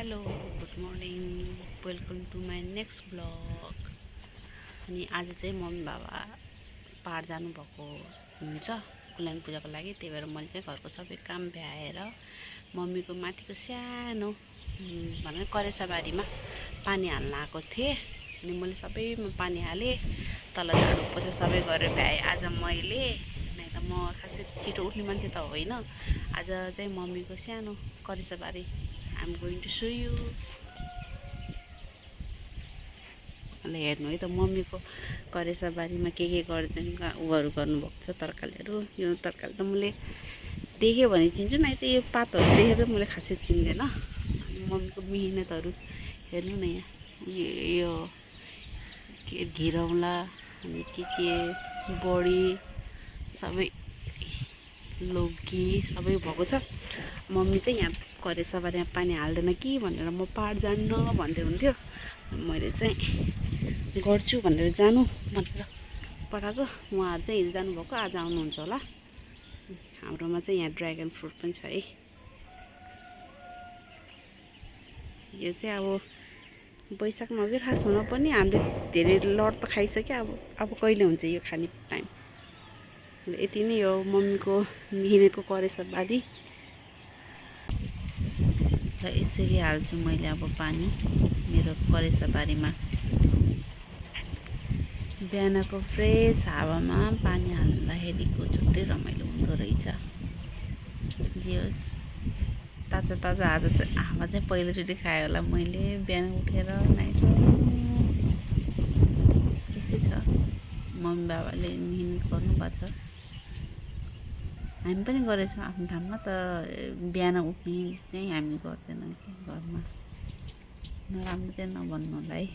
Hello good morning welcome to my next blog. अनि आज चाहिँ मम्मी बाबा पाहाड जानुभएको हुन्छ कुल्यान पूजाको लागि। त्यही भएर मैले चाहिँ घरको सबै काम भ्याएर मम्मीको माथिको सानो भनेर करेसाबारीमा पानी हाल्न आएको थिएँ। अनि मैले सबैमा पानी हालेँ, तल झाडु पोछा सबै गरेर भ्याएँ आज मैले। नै त म खासै छिटो उठ्ने मान्छे त होइन। आज चाहिँ मम्मीको सानो करेसाबारी I'm going to show you। हेर्नु है त मम्मीको करेसाबारीमा के गर्दैन उहरू गर्नुभएको छ तरकारीहरू। यो तरकारी त मैले देखेँ भने चिन्छु न, त यो पातहरू देखेर त मैले खासै चिन्दैन। अनि मम्मीको मिहिनेतहरू हेर्नु न, यहाँ यो के घिरौँला अनि के बडी सबै लौकी सबै भएको छ। मम्मी चाहिँ यहाँ करेसाबारीमा पानी हाल्दैन कि भनेर म पाहाड जान्न भन्दै हुन्थ्यो। मैले चाहिँ गर्छु भनेर जानु भनेर पठाएको। उहाँहरू चाहिँ हिजो जानुभएको, आज आउनुहुन्छ होला। हाम्रोमा चाहिँ यहाँ ड्र्यागन फ्रुट पनि छ है। यो चाहिँ अब वैशाखमा हो कि खास हुन पनि हामीले धेरै लड त खाइसक्यो। अब कहिले हुन्छ यो खाने टाइम। यति नै हो मम्मीको मिहिनेतको करेसाबारी। र यसरी हाल्छु मैले अब पानी मेरो करेसाबारीमा। बिहानको फ्रेस हावामा पानी हाल्दाखेरिको छुट्टै रमाइलो हुँदो रहेछ। जे होस् ताजा ताजा आज चाहिँ हावा चाहिँ पहिलोचोटि खाएँ होला मैले बिहान उठेर। नै के छ मम्मी बाबाले मिहिनेत गर्नुभएको छ, हामी पनि गरेछौँ आफ्नो ठाउँमा। तर बिहान उठ्ने चाहिँ हामी गर्दैनौँ कि घरमा। नराम्रो चाहिँ नभन्नु होला है।